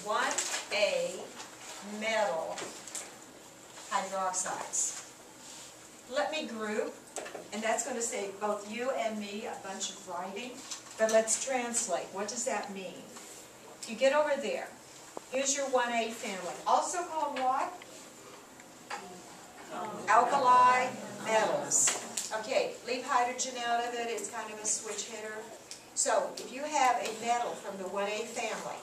1A metal hydroxides. Let me group, and that's going to save both you and me a bunch of writing, but let's translate. What does that mean? You get over there. Here's your 1A family. Also called what? Alkali metals. Okay, leave hydrogen out of it. It's kind of a switch hitter. So if you have a metal from the 1A family,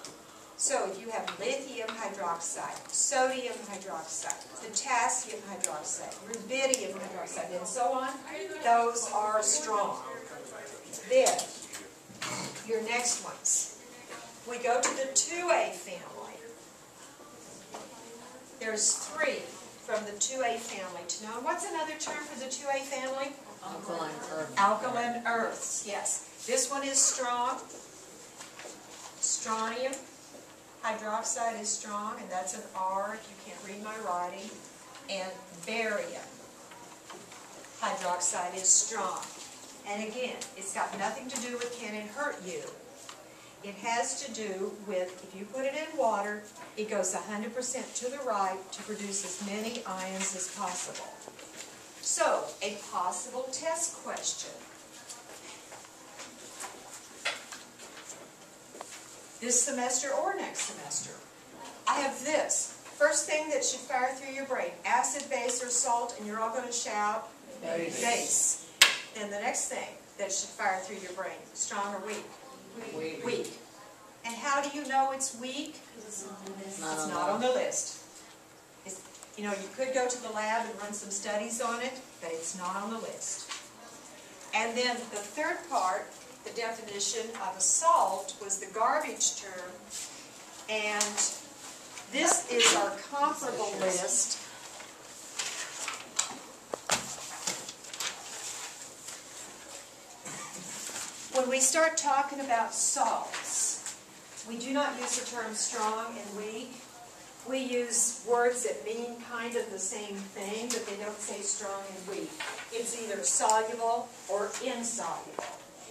so if you have lithium hydroxide, sodium hydroxide, potassium hydroxide, rubidium hydroxide, and so on, those are strong. Then, your next ones. We go to the 2A family. There's 3 from the 2A family to know. What's another term for the 2A family? Alkaline earth. Alkaline earths, yes. This one is strong. Strontium hydroxide is strong, and that's an R if you can't read my writing. And barium hydroxide is strong. And again, it's got nothing to do with can it hurt you. It has to do with, if you put it in water, it goes 100% to the right to produce as many ions as possible. So, a possible test question. This semester or next semester. I have this. First thing that should fire through your brain, acid, base, or salt, and you're all going to shout, Base. base. Then the next thing that should fire through your brain, strong or weak? Weak. Weak. And how do you know it's weak? It's not on the list. You know, you could go to the lab and run some studies on it, but it's not on the list. And then the third part, the definition of a salt, was the garbage term. And this is our comparable list. When we start talking about salts, we do not use the term strong and weak. We use words that mean kind of the same thing, but they don't say strong and weak. It's either soluble or insoluble.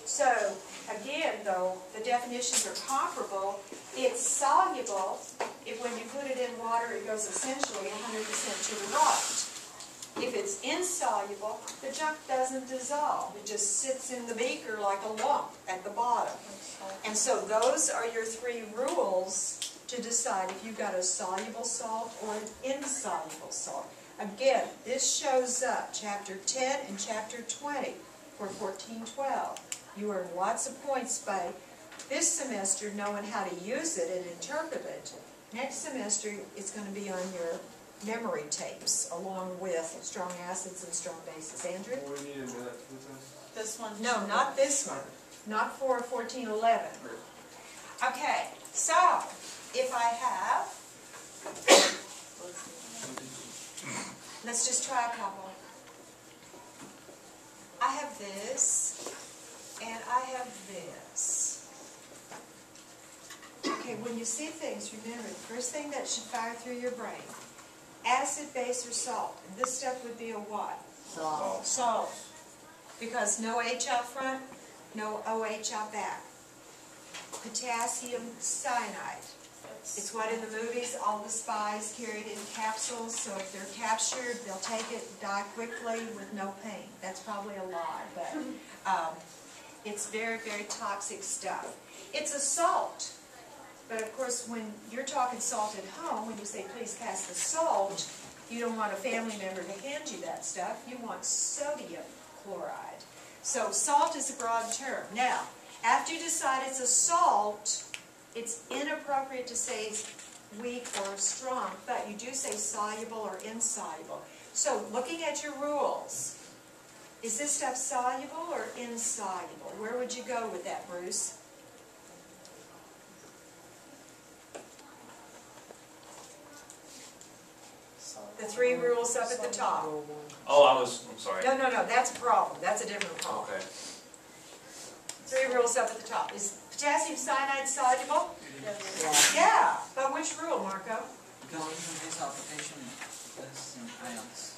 So, again, though, the definitions are comparable. It's soluble if when you put it in water, it goes essentially 100% to the right. If it's insoluble, the junk doesn't dissolve. It just sits in the beaker like a lump at the bottom. And so those are your 3 rules to decide if you've got a soluble salt or an insoluble salt. Again, this shows up, Chapter 10 and Chapter 20 for 1412. You earn lots of points by this semester knowing how to use it and interpret it. Next semester, it's going to be on your memory tapes, along with strong acids and strong bases. Andrew? We need to do that to the test. This one? No, not this one. Not for 1411. Okay, so if I have, let's just try a couple. I have this, and I have this. Okay, when you see things, remember, the first thing that should fire through your brain, acid, base, or salt. And this stuff would be a what? Salt. Salt. Because no H out front, no OH out back. Potassium cyanide. It's what in the movies all the spies carried in capsules, so if they're captured, they'll take it, die quickly with no pain. That's probably a lie, but it's very, very toxic stuff. It's a salt. But of course, when you're talking salt at home, when you say, please pass the salt, you don't want a family member to hand you that stuff. You want sodium chloride. So salt is a broad term. Now, after you decide it's a salt, it's inappropriate to say weak or strong, but you do say soluble or insoluble. So looking at your rules, is this stuff soluble or insoluble? Where would you go with that, Bruce? The 3 rules up at the top. Oh, I'm sorry. No, that's a problem. That's a different problem. Okay. 3 rules up at the top. Is potassium cyanide soluble? Yes. Yeah. But which rule, Marco? Because even this application is in ions.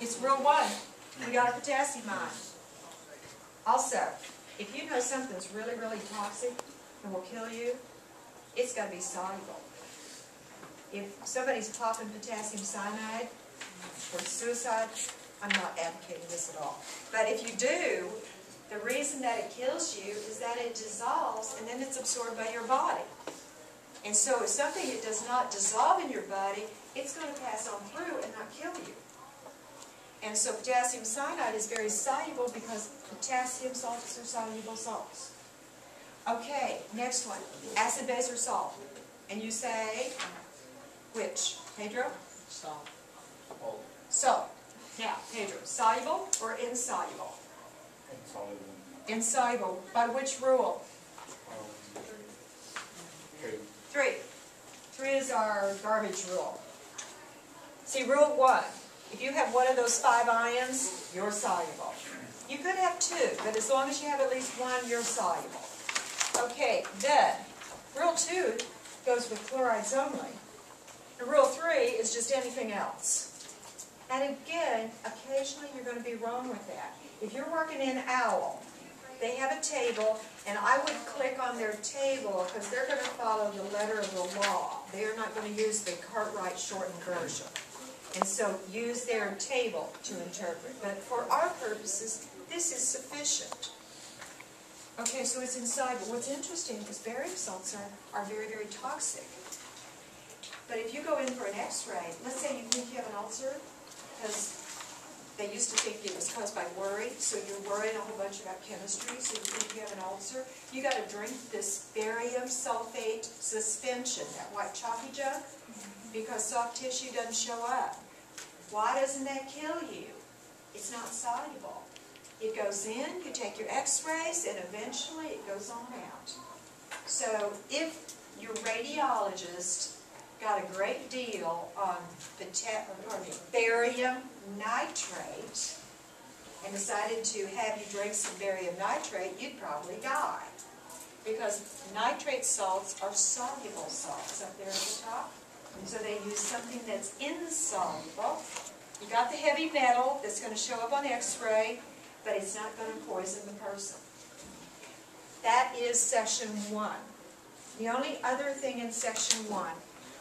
It's rule 1. We got a potassium ion. Also, if you know something's really, really toxic and will kill you, it's got to be soluble. If somebody's popping potassium cyanide for suicide, I'm not advocating this at all. But if you do, the reason that it kills you is that it dissolves and then it's absorbed by your body. And so if something that does not dissolve in your body, it's going to pass on through and not kill you. And so potassium cyanide is very soluble because potassium salts are soluble salts. Okay, next one. Acid, base, or salt. And you say, which? Pedro? Salt. Oh, Salt. Now, Pedro, soluble or insoluble? insoluble. Insoluble. By which rule? 3. 3 is our garbage rule. See, rule 1. If you have one of those 5 ions, you're soluble. You could have 2, but as long as you have at least 1, you're soluble. Okay, then, rule 2 goes with chlorides only. And rule 3 is just anything else. And again, occasionally you're going to be wrong with that. If you're working in OWL, they have a table, and I would click on their table because they're going to follow the letter of the law. They are not going to use the Cartwright shortened version. And so use their table to interpret. But for our purposes, this is sufficient. Okay, so it's inside. But what's interesting is barium salts are very, very toxic. But if you go in for an x-ray, let's say you think you have an ulcer, because they used to think it was caused by worry, so you're worried a whole bunch about chemistry, so you think you have an ulcer. You got to drink this barium sulfate suspension, that white chalky junk, because soft tissue doesn't show up. Why doesn't that kill you? It's not soluble. It goes in, you take your x-rays, and eventually it goes on out. So if your radiologist got a great deal on barium nitrate and decided to have you drink some barium nitrate, you'd probably die. Because nitrate salts are soluble salts up there at the top. And so they use something that's insoluble. You got the heavy metal that's going to show up on x-ray, but it's not going to poison the person. That is section 1. The only other thing in section 1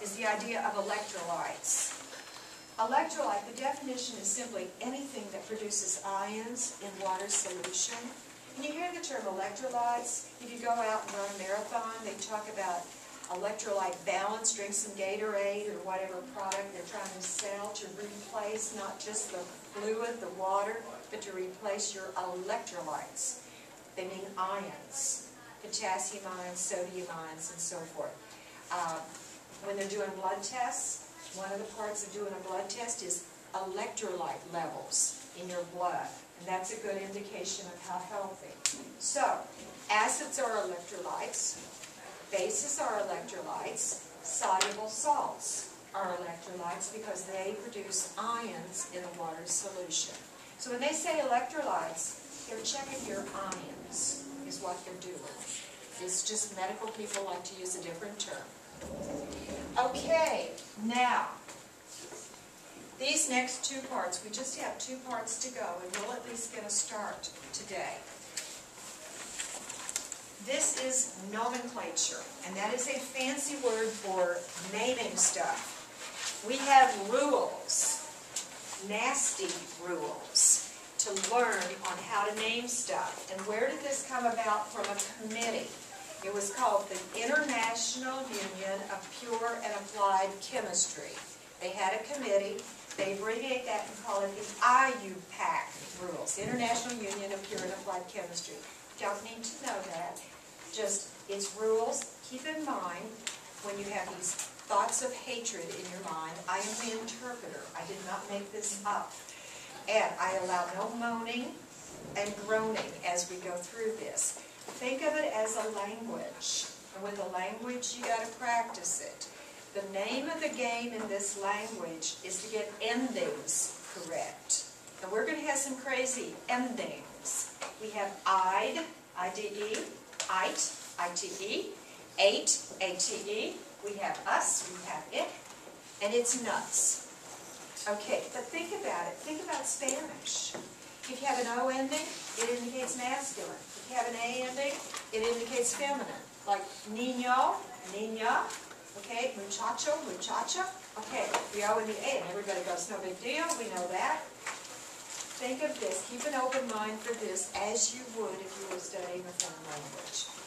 is the idea of electrolytes. Electrolyte, the definition is simply anything that produces ions in water solution. And you hear the term electrolytes. If you go out and run a marathon, they talk about electrolyte balance, drink some Gatorade or whatever product they're trying to sell to replace not just the fluid, the water, but to replace your electrolytes. They mean ions, potassium ions, sodium ions, and so forth. When they're doing blood tests, one of the parts of doing a blood test is electrolyte levels in your blood. And that's a good indication of how healthy. So, acids are electrolytes, bases are electrolytes, soluble salts are electrolytes because they produce ions in a water solution. So when they say electrolytes, they're checking your ions, is what they're doing. It's just medical people like to use a different term. Okay, now, these next 2 parts, we just have 2 parts to go, and we'll at least get a start today. This is nomenclature, and that is a fancy word for naming stuff. We have rules, nasty rules, to learn on how to name stuff. And where did this come about? From a committee. It was called the International Union of Pure and Applied Chemistry. They had a committee. They abbreviate that and call it the IUPAC rules, International Union of Pure and Applied Chemistry. Don't need to know that. Just, it's rules. Keep in mind, when you have these thoughts of hatred in your mind, I am the interpreter. I did not make this up. And I allow no moaning and groaning as we go through this. Think of it as a language. And with a language, you got to practice it. The name of the game in this language is to get endings correct. And we're going to have some crazy endings. We have I'd, I-D-E, ite, I-T-E, ate, A-T-E. We have us, we have it, and it's nuts. Okay, but think about it. Think about Spanish. If you have an O ending, it indicates masculine. If you have an A ending, it indicates feminine. like niño, niña, okay, muchacho, muchacha. Okay, the O and the A, and everybody goes, no big deal, we know that. Think of this, keep an open mind for this as you would if you were studying a foreign language.